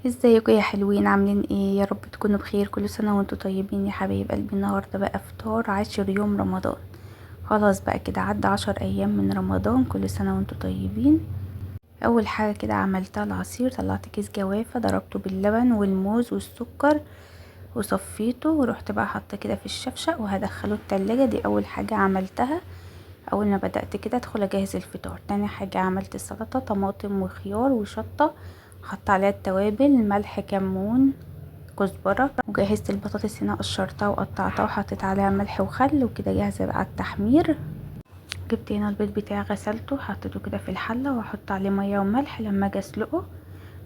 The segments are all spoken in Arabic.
ازيكم يا حلوين؟ عاملين ايه؟ يا رب تكونوا بخير. كل سنة وانتوا طيبين يا حبايب قلبي. النهاردة بقى فطار 10 يوم رمضان. خلاص بقى كده عدى 10 ايام من رمضان. كل سنة وانتوا طيبين. اول حاجة كده عملتها العصير. طلعت كيس جوافة ضربته باللبن والموز والسكر وصفيته، ورحت بقى حاطه كده في الشفشق وهدخله التلاجة. دي اول حاجة عملتها. اول ما بدأت كده ادخل اجهز الفطار. تاني حاجة عملت السلطة، طماطم وخيار وشطة، حط عليها التوابل، ملح، كمون، كزبرة. وجهزت البطاطس هنا، قشرتها وقطعتها وحطيت عليها ملح وخل، وكده جاهزة بقى التحمير. جبت هنا البيض بتاعي غسلته، حطيته كده في الحلة واحط عليه مية وملح لما اجي اسلقه.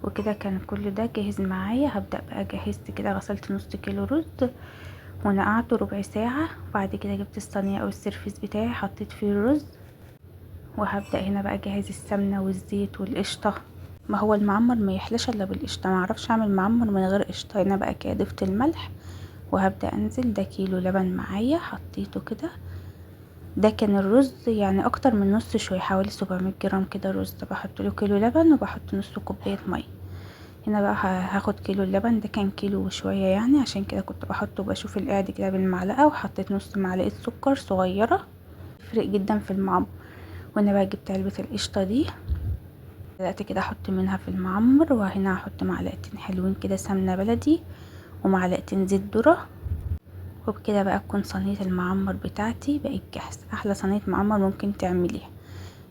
وكده كان كل ده جاهز معايا. هبدأ بقى جهزت كده، غسلت نص كيلو رز ونقعته ربع ساعة. وبعد كده جبت الصينية او السرفيس بتاعي، حطيت فيه الرز. وهبدأ هنا بقى اجهز السمنة والزيت والقشطة. ما هو المعمر ما يحلاش الا بالقشطة، ما اعرفش اعمل معمر من غير قشطة. هنا بقى كده ضفت الملح وهبدأ انزل. ده كيلو لبن معايا حطيته كده. ده كان الرز يعني اكتر من نص شوية، حوالي 700 جرام كده رز. بحط له كيلو لبن وبحط نص كوباية مية. هنا بقى هاخد كيلو اللبن. ده كان كيلو وشوية يعني، عشان كده كنت بحطه بشوف القعد كده بالمعلقة. وحطيت نص معلقة سكر صغيرة، يفرق جدا في المعمر. وانا بقى جبت علبة القشطة دي، بدأت كده احط منها في المعمر. وهنا هحط معلقتين حلوين كده سمنة بلدي ومعلقتين زيت ذرة. وبكده بقى تكون صينية المعمر بتاعتي بقت جاهزة. احلى صينية معمر ممكن تعمليها.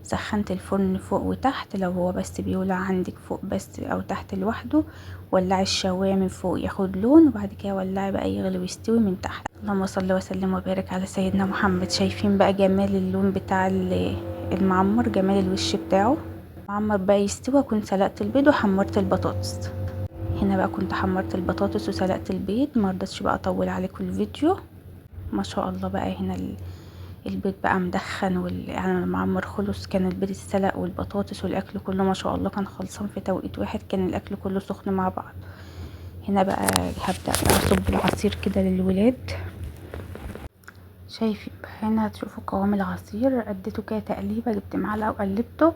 سخنت الفرن فوق وتحت، لو هو بس بيولع عندك فوق بس او تحت لوحده، ولعي الشواية من فوق ياخد لون، وبعد كده ولعي بقى يغلي ويستوي من تحت. اللهم صل وسلم وبارك على سيدنا محمد. شايفين بقى جمال اللون بتاع المعمر، جمال الوش بتاعه. المعمر بقى يستوي، اكون سلقت البيض وحمرت البطاطس. هنا بقى كنت حمرت البطاطس وسلقت البيض. مرضتش بقى اطول عليكم الفيديو. ما شاء الله بقى هنا البيض بقى مدخن يعني المعمر خلص. كان البيض اتسلق والبطاطس والاكل كله ما شاء الله كان خلصان في توقيت واحد. كان الاكل كله سخن مع بعض. هنا بقى هبدأ بقى اصب العصير كده للولاد. شايفين بقى هنا هتشوفوا قوام العصير. اديته كده تقليبه، جبت معلقه وقلبته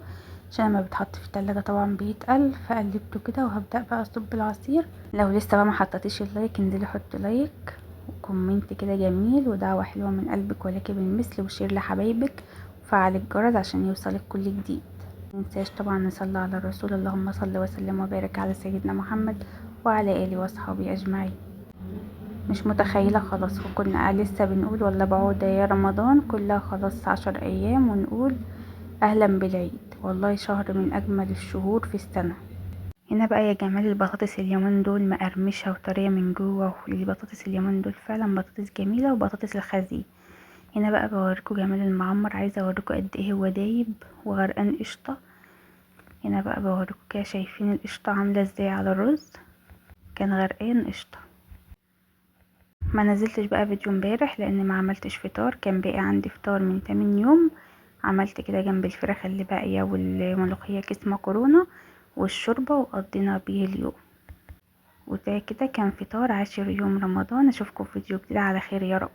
عشان لما بيتحط في التلاجة طبعا بيتقل. فقلبته كده وهبدأ بقى اصب العصير. لو لسه بقى ما حطيتيش اللايك انزلي حطي لايك وكومنت كده جميل ودعوة حلوة من قلبك ولك بالمثل، وشير لحبايبك وفعل الجرس عشان يوصلك كل جديد. مننساش طبعا نصلي على الرسول. اللهم صل وسلم وبارك على سيدنا محمد وعلى آله واصحابه اجمعين. مش متخيلة خلاص. وكنا لسه بنقول والله بعودة يا رمضان كلها خلاص 10 ايام، ونقول اهلا بالعيد. والله شهر من اجمل الشهور في السنة. هنا بقى يا جمال البطاطس اليومين دول مقرمشة وطرية من جوه. البطاطس اليومين دول فعلا بطاطس جميلة وبطاطس الخزي. هنا بقى بوريكم جمال المعمر. عايزة اوريكم قد ايه هو دايب وغرقان قشطة. هنا بقى بوريكم كده، شايفين القشطة عاملة ازاي على الرز؟ كان غرقان قشطة. ما نزلتش بقى فيديو امبارح لان ما عملتش فطار. كان باقي عندي فطار من 8 يوم. عملت كده جنب الفراخ اللي باقيه والملوخيه كيس مكرونه والشوربه وقضينا بيه اليوم. وده كده كان فطار 10 يوم رمضان. اشوفكم في فيديو جديد على خير يا رب.